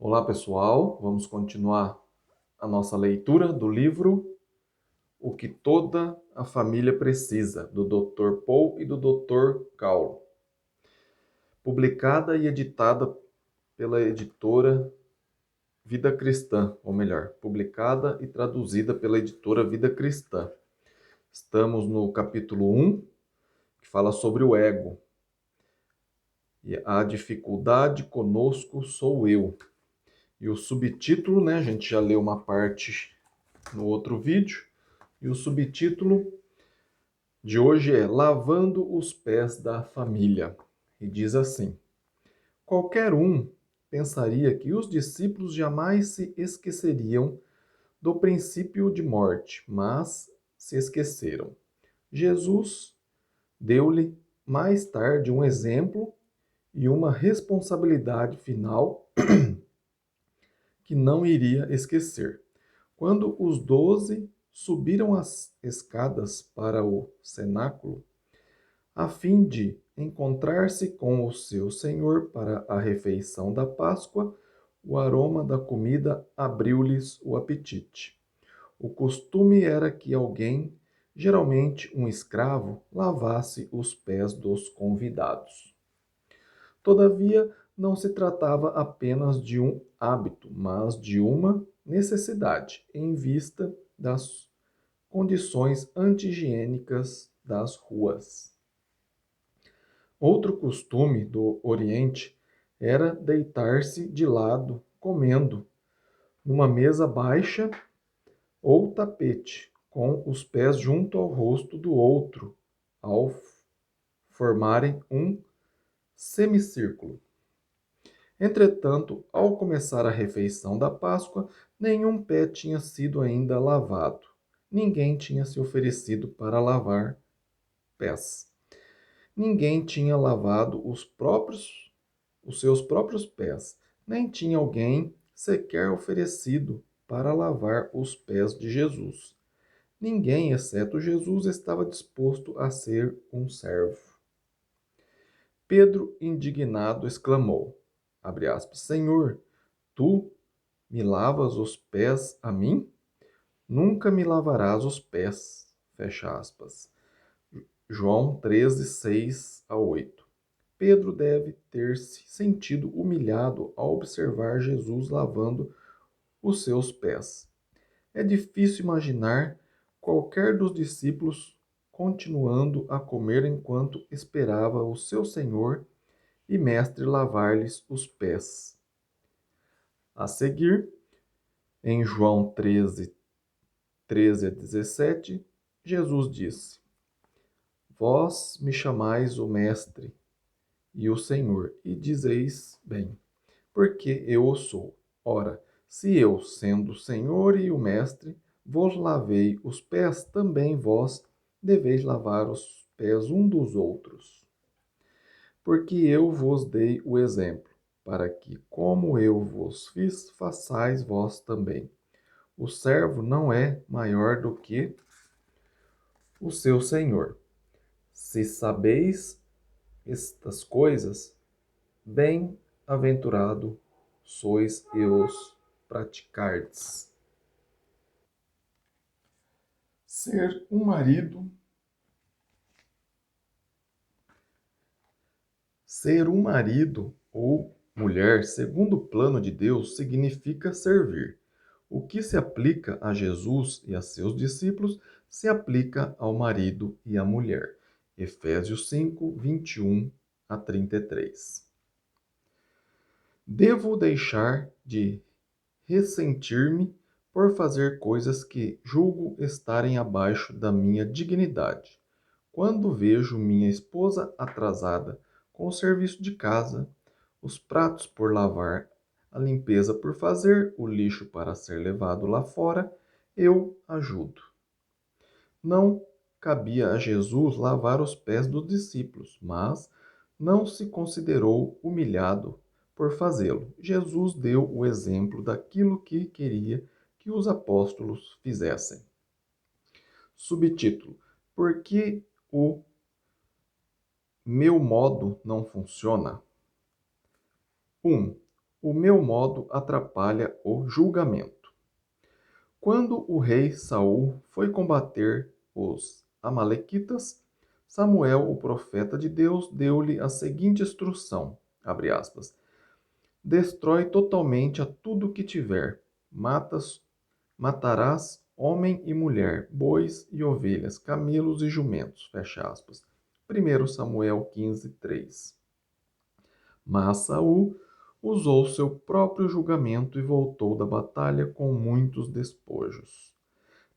Olá, pessoal. Vamos continuar a nossa leitura do livro O que Toda a Família Precisa, do Dr. Paul e do Dr. Caul. Publicada e editada pela editora Vida Cristã, ou melhor, publicada e traduzida pela editora Vida Cristã. Estamos no capítulo 1, que fala sobre o ego. E a dificuldade conosco sou eu. E o subtítulo, né? A gente já leu uma parte no outro vídeo. E o subtítulo de hoje é Lavando os Pés da Família. E diz assim: qualquer um pensaria que os discípulos jamais se esqueceriam do princípio de morte, mas se esqueceram. Jesus deu-lhe mais tarde um exemplo e uma responsabilidade final que não iria esquecer. Quando os 12 subiram as escadas para o cenáculo, a fim de encontrar-se com o seu Senhor para a refeição da Páscoa, o aroma da comida abriu-lhes o apetite. O costume era que alguém, geralmente um escravo, lavasse os pés dos convidados. Todavia, não se tratava apenas de um hábito, mas de uma necessidade, em vista das condições anti-higiênicas das ruas. Outro costume do Oriente era deitar-se de lado, comendo, numa mesa baixa ou tapete, com os pés junto ao rosto do outro, ao formarem um semicírculo. Entretanto, ao começar a refeição da Páscoa, nenhum pé tinha sido ainda lavado. Ninguém tinha se oferecido para lavar pés. Ninguém tinha lavado os seus próprios pés, nem tinha alguém sequer oferecido para lavar os pés de Jesus. Ninguém, exceto Jesus, estava disposto a ser um servo. Pedro, indignado, exclamou, abre aspas, Senhor, tu me lavas os pés a mim? Nunca me lavarás os pés. Fecha aspas. João 13, 6 a 8. Pedro deve ter se sentido humilhado ao observar Jesus lavando os seus pés. É difícil imaginar qualquer dos discípulos continuando a comer enquanto esperava o seu Senhor e Mestre lavar-lhes os pés. A seguir, em João 13, 13 a 17, Jesus disse: Vós me chamais o Mestre e o Senhor, e dizeis bem, porque eu o sou. Ora, se eu, sendo o Senhor e o Mestre, vos lavei os pés, também vós deveis lavar os pés um dos outros. Porque eu vos dei o exemplo, para que, como eu vos fiz, façais vós também. O servo não é maior do que o seu senhor. Se sabeis estas coisas, bem-aventurado sois e os praticardes. Ser um marido, ser um marido ou mulher segundo o plano de Deus significa servir. O que se aplica a Jesus e a seus discípulos se aplica ao marido e à mulher. Efésios 5, 21 a 33. Devo deixar de ressentir-me por fazer coisas que julgo estarem abaixo da minha dignidade. Quando vejo minha esposa atrasada com o serviço de casa, os pratos por lavar, a limpeza por fazer, o lixo para ser levado lá fora, eu ajudo. Não cabia a Jesus lavar os pés dos discípulos, mas não se considerou humilhado por fazê-lo. Jesus deu o exemplo daquilo que queria que os apóstolos fizessem. Subtítulo: Por que o meu modo não funciona? 1. O meu modo atrapalha o julgamento. Quando o rei Saul foi combater os amalequitas, Samuel, o profeta de Deus, deu-lhe a seguinte instrução, abre aspas, destrói totalmente a tudo que tiver, matarás homem e mulher, bois e ovelhas, camelos e jumentos, fecha aspas. 1 Samuel 15:3. Mas Saul usou seu próprio julgamento e voltou da batalha com muitos despojos.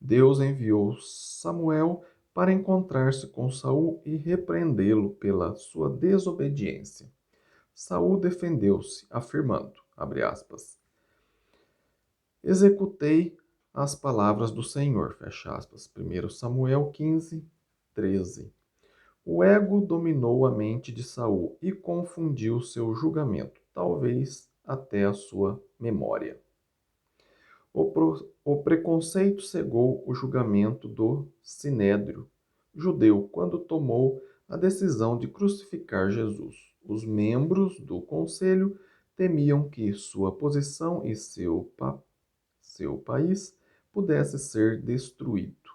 Deus enviou Samuel para encontrar-se com Saul e repreendê-lo pela sua desobediência. Saul defendeu-se, afirmando, abre aspas, executei as palavras do Senhor, fecha aspas. 1 Samuel 15:13. O ego dominou a mente de Saul e confundiu seu julgamento, talvez até a sua memória. O preconceito cegou o julgamento do sinédrio judeu quando tomou a decisão de crucificar Jesus. Os membros do conselho temiam que sua posição e seu país pudesse ser destruído.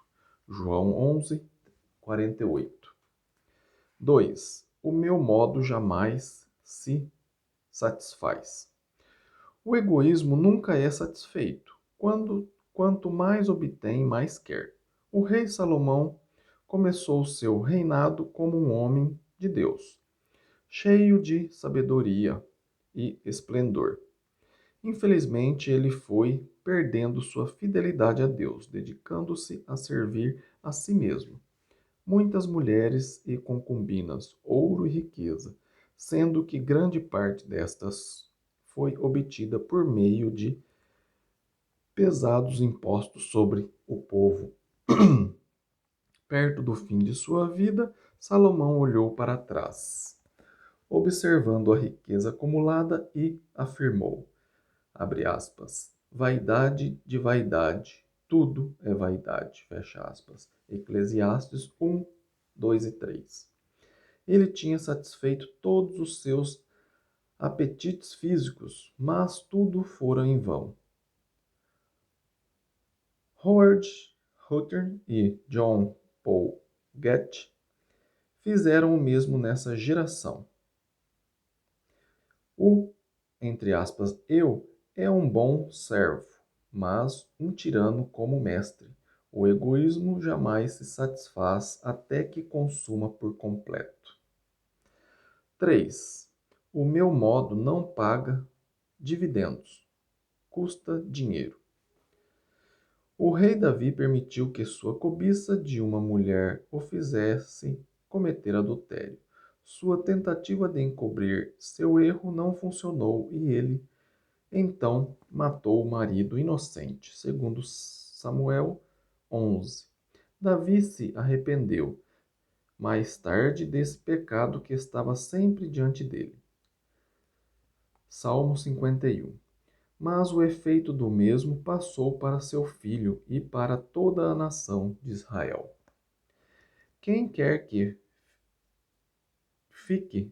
João 11:48. 2. O meu modo jamais se satisfaz. O egoísmo nunca é satisfeito. Quanto mais obtém, mais quer. O rei Salomão começou seu reinado como um homem de Deus, cheio de sabedoria e esplendor. Infelizmente, ele foi perdendo sua fidelidade a Deus, dedicando-se a servir a si mesmo. Muitas mulheres e concubinas, ouro e riqueza, sendo que grande parte destas foi obtida por meio de pesados impostos sobre o povo. Perto do fim de sua vida, Salomão olhou para trás, observando a riqueza acumulada e afirmou, abre aspas, vaidade de vaidade, tudo é vaidade, fecha aspas. Eclesiastes 1, 2 e 3. Ele tinha satisfeito todos os seus apetites físicos, mas tudo fora em vão. Howard Houghton e John Paul Getty fizeram o mesmo nessa geração. O, entre aspas, eu é um bom servo, mas um tirano como mestre. O egoísmo jamais se satisfaz até que consuma por completo. 3. O meu modo não paga dividendos, custa dinheiro. O rei Davi permitiu que sua cobiça de uma mulher o fizesse cometer adultério. Sua tentativa de encobrir seu erro não funcionou e ele, então, matou o marido inocente, segundo Samuel 11. Davi se arrependeu, mais tarde, desse pecado que estava sempre diante dele. Salmo 51. Mas o efeito do mesmo passou para seu filho e para toda a nação de Israel. Quem quer que fique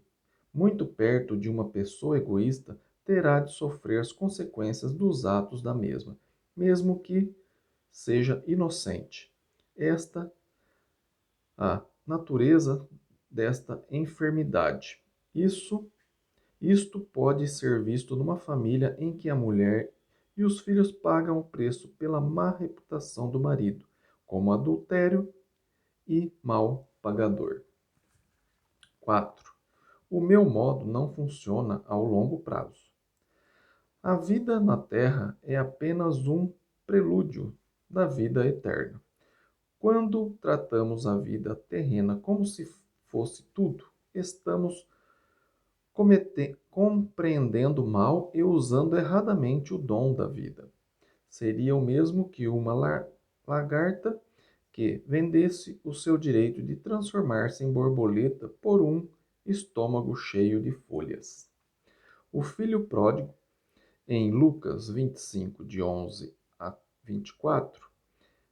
muito perto de uma pessoa egoísta terá de sofrer as consequências dos atos da mesma, mesmo que seja inocente. Esta a natureza desta enfermidade. Isto pode ser visto numa família em que a mulher e os filhos pagam o preço pela má reputação do marido, como adultério e mal pagador. 4. O meu modo não funciona ao longo prazo. A vida na Terra é apenas um prelúdio da vida eterna. Quando tratamos a vida terrena como se fosse tudo, estamos compreendendo mal e usando erradamente o dom da vida. Seria o mesmo que uma lagarta que vendesse o seu direito de transformar-se em borboleta por um estômago cheio de folhas. O filho pródigo, em Lucas 25, de 11 a 24,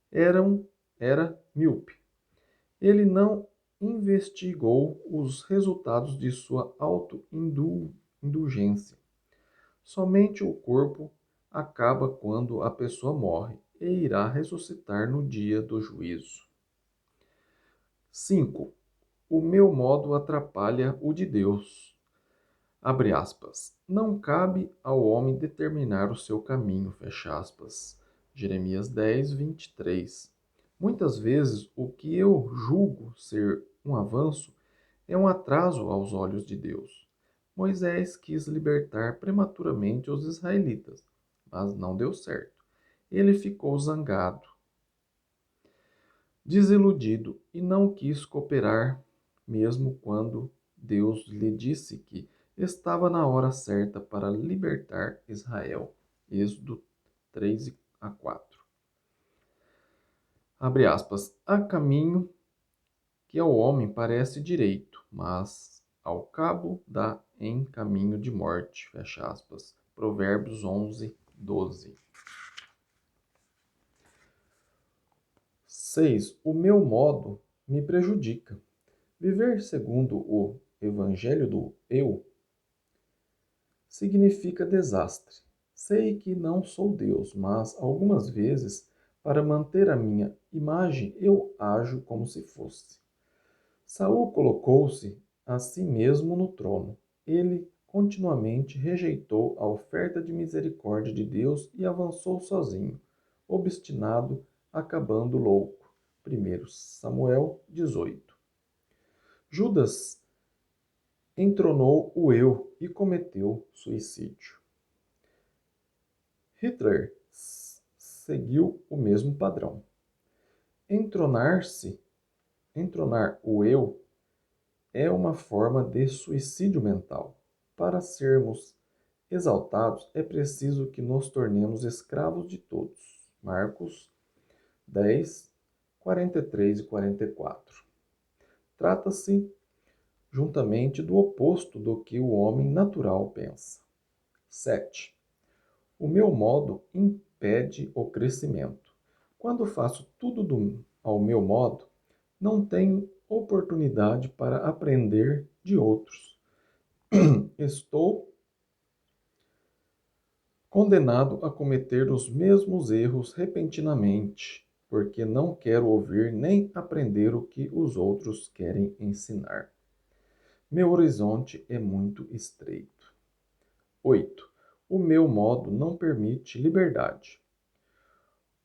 era míope. Ele não investigou os resultados de sua autoindulgência. Somente o corpo acaba quando a pessoa morre e irá ressuscitar no dia do juízo. 5. O meu modo atrapalha o de Deus. Abre aspas. Não cabe ao homem determinar o seu caminho, fecha aspas. Jeremias 10, 23. Muitas vezes o que eu julgo ser um avanço é um atraso aos olhos de Deus. Moisés quis libertar prematuramente os israelitas, mas não deu certo. Ele ficou zangado, desiludido e não quis cooperar, mesmo quando Deus lhe disse que estava na hora certa para libertar Israel. Êxodo 3 a 4. Abre aspas. Há caminho que ao homem parece direito, mas ao cabo dá em caminho de morte. Fecha aspas. Provérbios 11, 12. 6. O meu modo me prejudica. Viver segundo o evangelho do eu significa desastre. Sei que não sou Deus, mas algumas vezes, para manter a minha imagem, eu ajo como se fosse. Saul colocou-se a si mesmo no trono. Ele continuamente rejeitou a oferta de misericórdia de Deus e avançou sozinho, obstinado, acabando louco. 1 Samuel 18. Judas entronou o eu e cometeu suicídio. Hitler seguiu o mesmo padrão. Entronar o eu é uma forma de suicídio mental. Para sermos exaltados, é preciso que nos tornemos escravos de todos. Marcos 10, 43 e 44. Trata-se juntamente do oposto do que o homem natural pensa. 7. O meu modo impede o crescimento. Quando faço tudo ao meu modo, não tenho oportunidade para aprender de outros. Estou condenado a cometer os mesmos erros repentinamente, porque não quero ouvir nem aprender o que os outros querem ensinar. Meu horizonte é muito estreito. 8. O meu modo não permite liberdade.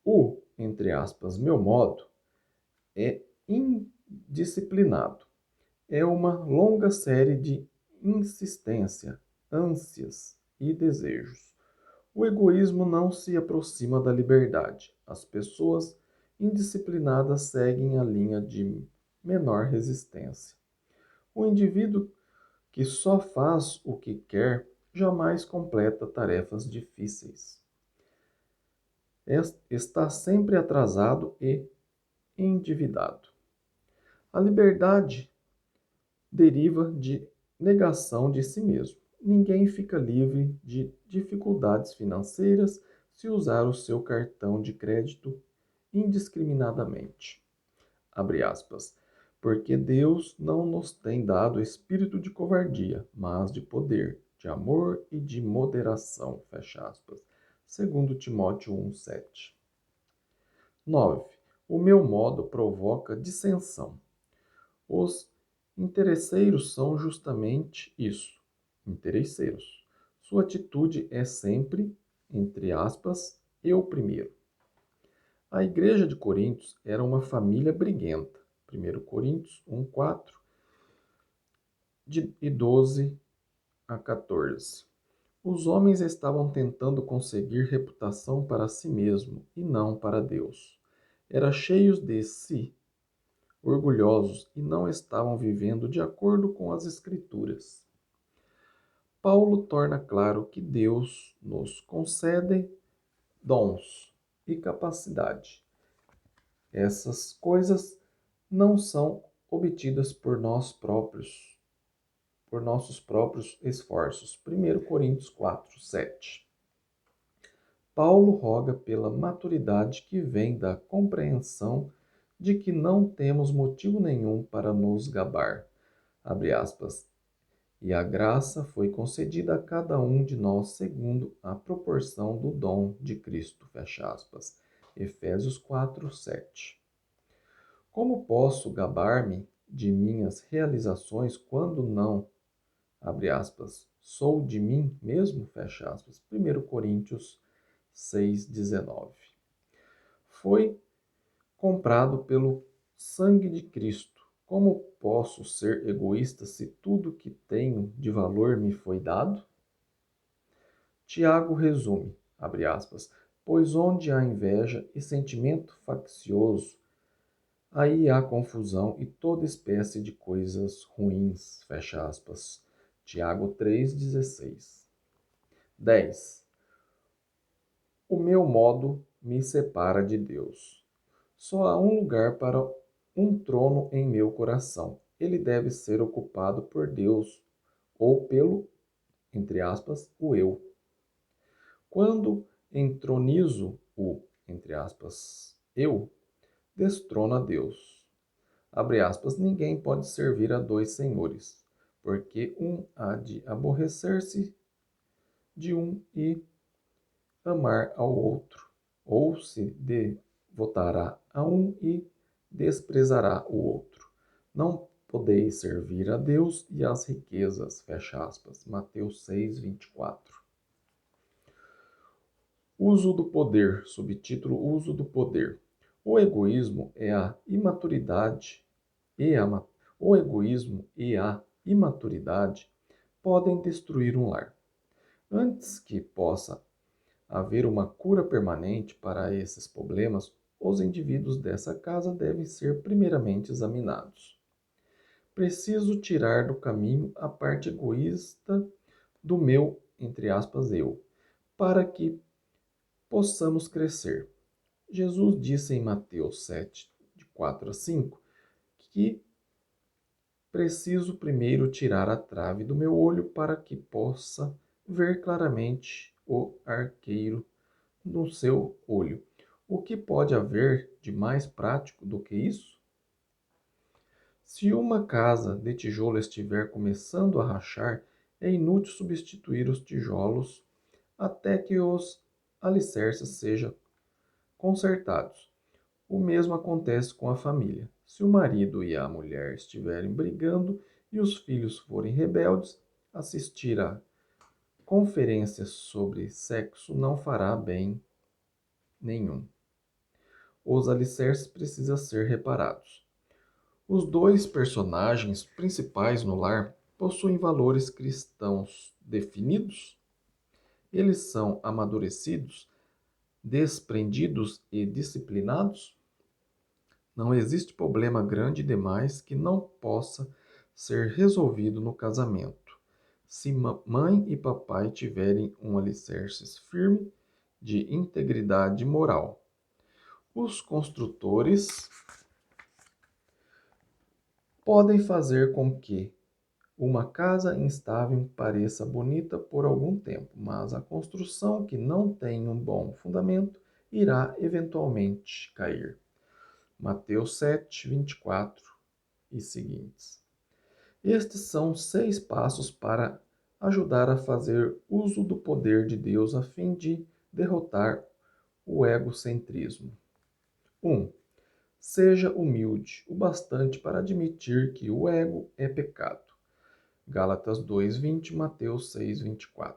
O, entre aspas, meu modo é indisciplinado. É uma longa série de insistência, ânsias e desejos. O egoísmo não se aproxima da liberdade. As pessoas indisciplinadas seguem a linha de menor resistência. O indivíduo que só faz o que quer jamais completa tarefas difíceis. Está sempre atrasado e endividado. A liberdade deriva de negação de si mesmo. Ninguém fica livre de dificuldades financeiras se usar o seu cartão de crédito indiscriminadamente. Abre aspas. Porque Deus não nos tem dado espírito de covardia, mas de poder, de amor e de moderação. Fecha aspas. 2 Timóteo 1,7. 9. O meu modo provoca dissensão. Os interesseiros são justamente isso, interesseiros. Sua atitude é sempre, entre aspas, eu primeiro. A igreja de Coríntios era uma família briguenta. 1 Coríntios 1:4 e 12 a 14. Os homens estavam tentando conseguir reputação para si mesmo e não para Deus. Eram cheios de si, orgulhosos e não estavam vivendo de acordo com as Escrituras. Paulo torna claro que Deus nos concede dons e capacidade. Essas coisas não são obtidas por nós próprios, por nossos próprios esforços. 1 Coríntios 4, 7. Paulo roga pela maturidade que vem da compreensão de que não temos motivo nenhum para nos gabar. Abre aspas. e a graça foi concedida a cada um de nós segundo a proporção do dom de Cristo. Fecha aspas. Efésios 4, 7. Como posso gabar-me de minhas realizações quando não, abre aspas, sou de mim mesmo? Fecha aspas. 1 Coríntios 6,19. Foi comprado pelo sangue de Cristo. Como posso ser egoísta se tudo que tenho de valor me foi dado? Tiago resume, abre aspas, pois onde há inveja e sentimento faccioso, aí há confusão e toda espécie de coisas ruins, fecha aspas. Tiago 3,16. 10. O meu modo me separa de Deus. Só há um lugar para um trono em meu coração. Ele deve ser ocupado por Deus ou pelo, entre aspas, o eu. Quando entronizo o, entre aspas, eu, destrona Deus. Abre aspas, ninguém pode servir a dois senhores, porque um há de aborrecer-se de um e amar ao outro, ou se devotará a um e desprezará o outro. Não podeis servir a Deus e às riquezas, fecha aspas. Mateus 6, 24. Uso do poder, subtítulo Uso do poder. O egoísmo é a imaturidade e a, o egoísmo e a imaturidade podem destruir um lar. Antes que possa haver uma cura permanente para esses problemas, os indivíduos dessa casa devem ser primeiramente examinados. Preciso tirar do caminho a parte egoísta do meu, entre aspas, eu, para que possamos crescer. Jesus disse em Mateus 7, de 4 a 5, que preciso primeiro tirar a trave do meu olho para que possa ver claramente o arqueiro no seu olho. O que pode haver de mais prático do que isso? Se uma casa de tijolo estiver começando a rachar, é inútil substituir os tijolos até que os alicerces sejam consertados. O mesmo acontece com a família. Se o marido e a mulher estiverem brigando e os filhos forem rebeldes, assistir a conferências sobre sexo não fará bem nenhum. Os alicerces precisam ser reparados. Os dois personagens principais no lar possuem valores cristãos definidos? Eles são amadurecidos, desprendidos e disciplinados? Não existe problema grande demais que não possa ser resolvido no casamento. Se mãe e papai tiverem um alicerce firme de integridade moral. Os construtores podem fazer com que uma casa instável pareça bonita por algum tempo, mas a construção que não tem um bom fundamento irá eventualmente cair. Mateus 7, 24 e seguintes. Estes são 6 passos para ajudar a fazer uso do poder de Deus a fim de derrotar o egocentrismo. 1. Seja humilde o bastante para admitir que o ego é pecado. Gálatas 2:20, Mateus 6:24.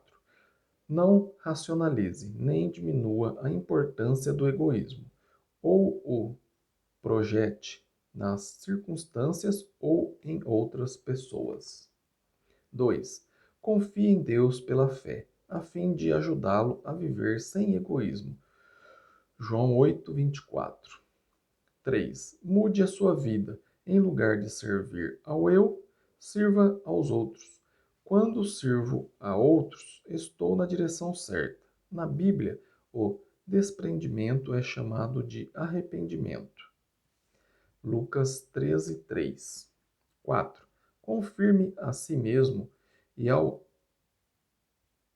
Não racionalize nem diminua a importância do egoísmo, ou o projete nas circunstâncias ou em outras pessoas. 2. Confie em Deus pela fé, a fim de ajudá-lo a viver sem egoísmo. João 8:24. 3. Mude a sua vida. Em lugar de servir ao eu, sirva aos outros. Quando sirvo a outros, estou na direção certa. Na Bíblia, o desprendimento é chamado de arrependimento. Lucas 13:3. 4. Confirme a si mesmo e ao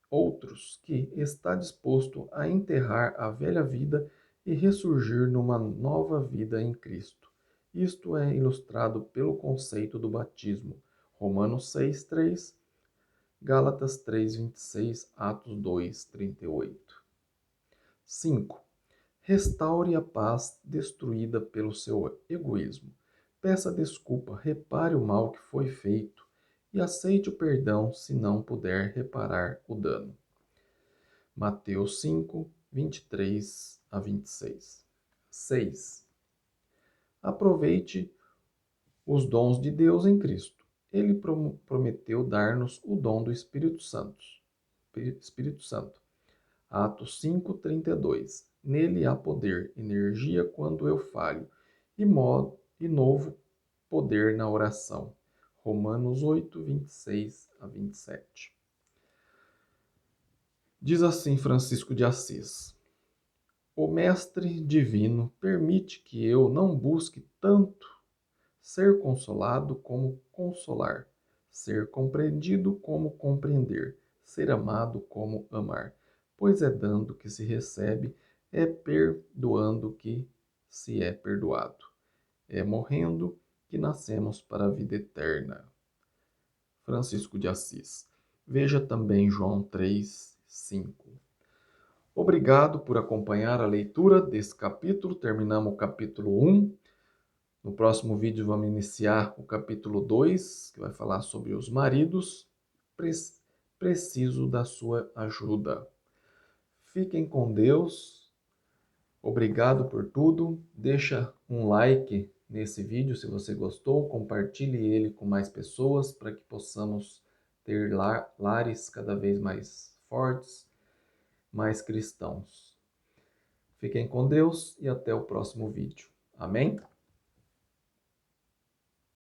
outros que está disposto a enterrar a velha vida e ressurgir numa nova vida em Cristo. Isto é ilustrado pelo conceito do batismo. Romanos 6:3 Gálatas 3:26, Atos 2:38. 5. Restaure a paz destruída pelo seu egoísmo. Peça desculpa, repare o mal que foi feito e aceite o perdão se não puder reparar o dano. Mateus 5:23-26. 6. Aproveite os dons de Deus em Cristo. Ele prometeu dar-nos o dom do Espírito Santo. Atos 5:32. Nele há poder, energia quando eu falho, e novo poder na oração. Romanos 8:26-27. Diz assim Francisco de Assis: o Mestre Divino permite que eu não busque tanto ser consolado como consolar, ser compreendido como compreender, ser amado como amar. Pois é dando que se recebe, é perdoando que se é perdoado. É morrendo que nascemos para a vida eterna. Francisco de Assis. Veja também João 3:5. Obrigado por acompanhar a leitura desse capítulo. Terminamos o capítulo 1. No próximo vídeo vamos iniciar o capítulo 2, que vai falar sobre os maridos. Preciso da sua ajuda. Fiquem com Deus. Obrigado por tudo. Deixa um like nesse vídeo se você gostou. Compartilhe ele com mais pessoas para que possamos ter lares cada vez mais fortes, mais cristãos. Fiquem com Deus e até o próximo vídeo. Amém?